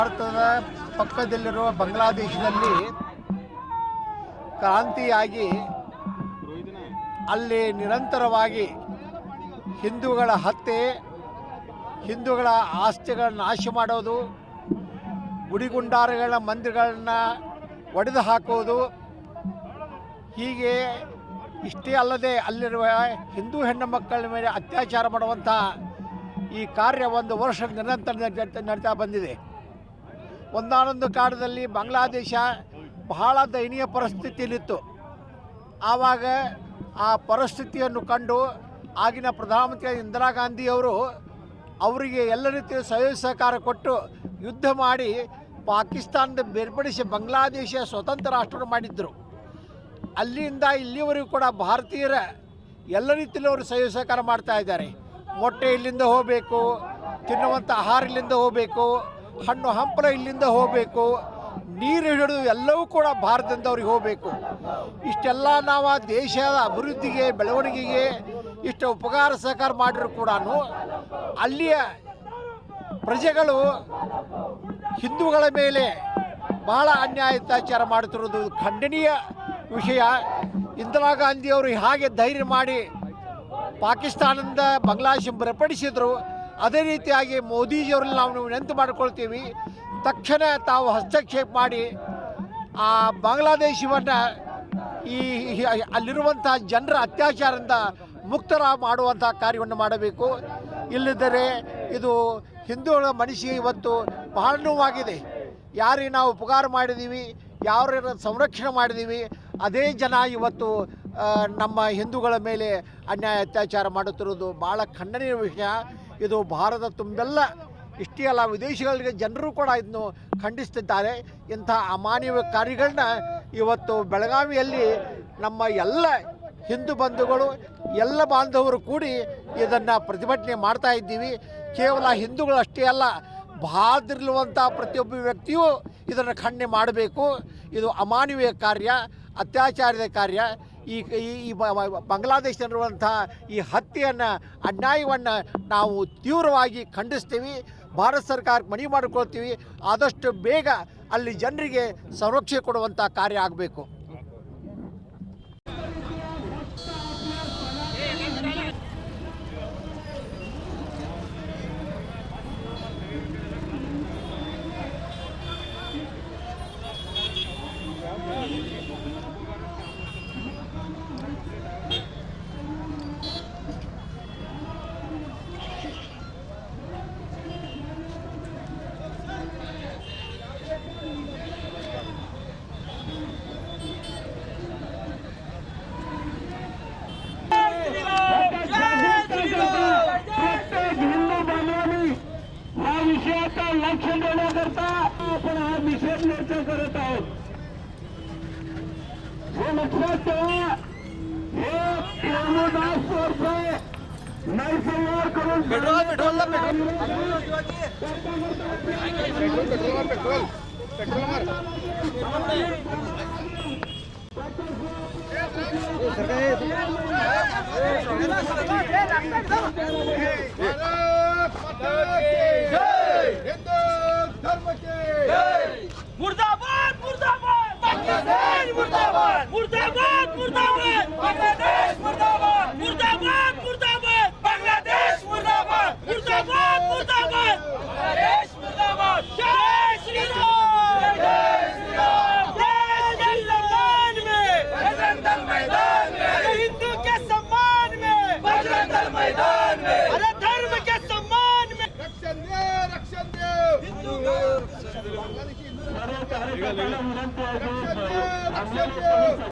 ಭಾರತದ ಪಕ್ಕದಲ್ಲಿರುವ ಬಾಂಗ್ಲಾದೇಶದಲ್ಲಿ ಕ್ರಾಂತಿಯಾಗಿ ಅಲ್ಲಿ ನಿರಂತರವಾಗಿ ಹಿಂದೂಗಳ ಹತ್ಯೆ, ಹಿಂದೂಗಳ ಆಸ್ತಿಗಳ ನಾಶ ಮಾಡೋದು, ಗುಡಿಗುಂಡಾರಗಳ ಮಂದಿರಗಳನ್ನು ಒಡೆದು ಹಾಕೋದು, ಹೀಗೆ ಇಷ್ಟೇ ಅಲ್ಲದೆ ಅಲ್ಲಿರುವ ಹಿಂದೂ ಹೆಣ್ಣು ಮಕ್ಕಳ ಮೇಲೆ ಅತ್ಯಾಚಾರ ಮಾಡುವಂಥ ಈ ಕಾರ್ಯ ಒಂದು ವರ್ಷ ನಿರಂತರ ನಡೀತಾ ಬಂದಿದೆ. ಒಂದಾನೊಂದು ಕಾಲದಲ್ಲಿ ಬಾಂಗ್ಲಾದೇಶ ಬಹಳ ದಯನೀಯ ಪರಿಸ್ಥಿತಿಯಲ್ಲಿತ್ತು. ಆವಾಗ ಆ ಪರಿಸ್ಥಿತಿಯನ್ನು ಕಂಡು ಆಗಿನ ಪ್ರಧಾನಮಂತ್ರಿ ಇಂದಿರಾ ಗಾಂಧಿಯವರು ಅವರಿಗೆ ಎಲ್ಲ ರೀತಿಯ ಸಹಕಾರ ಕೊಟ್ಟು ಯುದ್ಧ ಮಾಡಿ ಪಾಕಿಸ್ತಾನದ ಬೇರ್ಪಡಿಸಿ ಬಾಂಗ್ಲಾದೇಶ ಸ್ವತಂತ್ರ ರಾಷ್ಟ್ರ ಮಾಡಿದ್ದರು. ಅಲ್ಲಿಂದ ಇಲ್ಲಿವರೆಗೂ ಕೂಡ ಭಾರತೀಯರ ಎಲ್ಲ ರೀತಿಯಲ್ಲಿ ಅವರು ಸಹಕಾರ ಮಾಡ್ತಾ ಇದ್ದಾರೆ. ಮೊಟ್ಟೆ ಇಲ್ಲಿಂದ ಹೋಗಬೇಕು, ತಿನ್ನುವಂಥ ಆಹಾರ ಇಲ್ಲಿಂದ ಹೋಗಬೇಕು, ಹಣ್ಣು ಹಂಪಲ ಇಲ್ಲಿಂದ ಹೋಗಬೇಕು, ನೀರು ಹಿಡಿದು ಎಲ್ಲವೂ ಕೂಡ ಭಾರತದಿಂದ ಅವ್ರಿಗೆ ಹೋಗಬೇಕು. ಇಷ್ಟೆಲ್ಲ ನಾವು ದೇಶದ ಅಭಿವೃದ್ಧಿಗೆ, ಬೆಳವಣಿಗೆಗೆ ಇಷ್ಟು ಉಪಕಾರ ಸಹಕಾರ ಮಾಡಿದ್ರು ಕೂಡ ಅಲ್ಲಿಯ ಪ್ರಜೆಗಳು ಹಿಂದೂಗಳ ಮೇಲೆ ಬಹಳ ಅನ್ಯಾಯ ಅತ್ಯಾಚಾರ ಮಾಡುತ್ತಿರುವುದು ಖಂಡನೀಯ ವಿಷಯ. ಇಂದಿರಾ ಗಾಂಧಿಯವರು ಹಾಗೆ ಧೈರ್ಯ ಮಾಡಿ ಪಾಕಿಸ್ತಾನದಿಂದ ಬಾಂಗ್ಲಾದೇಶ ಬೇರ್ಪಡಿಸಿದರು. ಅದೇ ರೀತಿಯಾಗಿ ಮೋದಿಜಿಯವರಲ್ಲಿ ನಾವು ವಿನಂತಿ ಮಾಡಿಕೊಳ್ತೀವಿ, ತಕ್ಷಣ ತಾವು ಹಸ್ತಕ್ಷೇಪ ಮಾಡಿ ಆ ಬಾಂಗ್ಲಾದೇಶವನ್ನು ಈ ಅಲ್ಲಿರುವಂಥ ಜನರ ಅತ್ಯಾಚಾರದಿಂದ ಮುಕ್ತರ ಮಾಡುವಂಥ ಕಾರ್ಯವನ್ನು ಮಾಡಬೇಕು. ಇಲ್ಲದಿದ್ದರೆ ಇದು ಹಿಂದೂಗಳ ಮನಸ್ಸಿಗೆ ಇವತ್ತು ಬಹಳ ನೋವಾಗಿದೆ. ಯಾರಿಗೆ ನಾವು ಉಪಕಾರ ಮಾಡಿದ್ದೀವಿ, ಯಾರ ಸಂರಕ್ಷಣೆ ಮಾಡಿದ್ದೀವಿ, ಅದೇ ಜನ ಇವತ್ತು ನಮ್ಮ ಹಿಂದೂಗಳ ಮೇಲೆ ಅನ್ಯಾಯ ಅತ್ಯಾಚಾರ ಮಾಡುತ್ತಿರುವುದು ಭಾಳ ಖಂಡನೀಯ ವಿಷಯ. ಇದು ಭಾರತ ತುಂಬೆಲ್ಲ ಇಷ್ಟೇ ಅಲ್ಲ, ವಿದೇಶಗಳಿಗೆ ಜನರು ಕೂಡ ಇದನ್ನು ಖಂಡಿಸ್ತಿದ್ದಾರೆ. ಇಂಥ ಅಮಾನವೀಯ ಕಾರ್ಯಗಳನ್ನ ಇವತ್ತು ಬೆಳಗಾವಿಯಲ್ಲಿ ನಮ್ಮ ಎಲ್ಲ ಹಿಂದೂ ಬಂಧುಗಳು, ಎಲ್ಲ ಬಾಂಧವರು ಕೂಡಿ ಇದನ್ನು ಪ್ರತಿಭಟನೆ ಮಾಡ್ತಾ ಇದ್ದೀವಿ. ಕೇವಲ ಹಿಂದೂಗಳು ಅಷ್ಟೇ ಅಲ್ಲ, ಭಾರತದಲ್ಲಿರುವಂಥ ಪ್ರತಿಯೊಬ್ಬ ವ್ಯಕ್ತಿಯೂ ಇದನ್ನು ಖಂಡನೆ ಮಾಡಬೇಕು. ಇದು ಅಮಾನವೀಯ ಕಾರ್ಯ, ಅತ್ಯಾಚಾರದ ಕಾರ್ಯ. ಈ ಬಾಂಗ್ಲಾದೇಶದಲ್ಲಿರುವಂಥ ಈ ಹತ್ಯೆಯನ್ನು, ಅನ್ಯಾಯವನ್ನು ನಾವು ತೀವ್ರವಾಗಿ ಖಂಡಿಸ್ತೀವಿ. ಭಾರತ ಸರ್ಕಾರಕ್ಕೆ ಮನವಿ ಮಾಡಿಕೊಳ್ತೀವಿ, ಆದಷ್ಟು ಬೇಗ ಅಲ್ಲಿ ಜನರಿಗೆ ಸಂರಕ್ಷಣೆ ಕೊಡುವಂಥ ಕಾರ್ಯ ಆಗಬೇಕು. विषयाचा लक्ष देण्याकरता आपण हा निषेध मोर्चा करत आहोत. हे लक्षात ठेवा, हे पूर्णदास वर्षे नैसर्गिक करून मुर्दाबाद मुर्दाबाद बांग्लादेश मुर्दाबाद मुर्दाबाद मुर्दाबाद बांग्लादेश मुर्दाबाद मुर्दाबाद मुर्दाबाद बांग्लादेश मुर्दाबाद मुर्दाबाद मुर्दाबाद बांग्लादेश मुर्दाबाद जय श्री राम जय श्री राम जय सम्मान में बजरंग दल मैदान में हिंदू के सम्मान में बजरंग दल मैदान में अरे धर्म के सम्मान में रक्षण दे हिंदू कार्यकर्त्याला विनंती आहे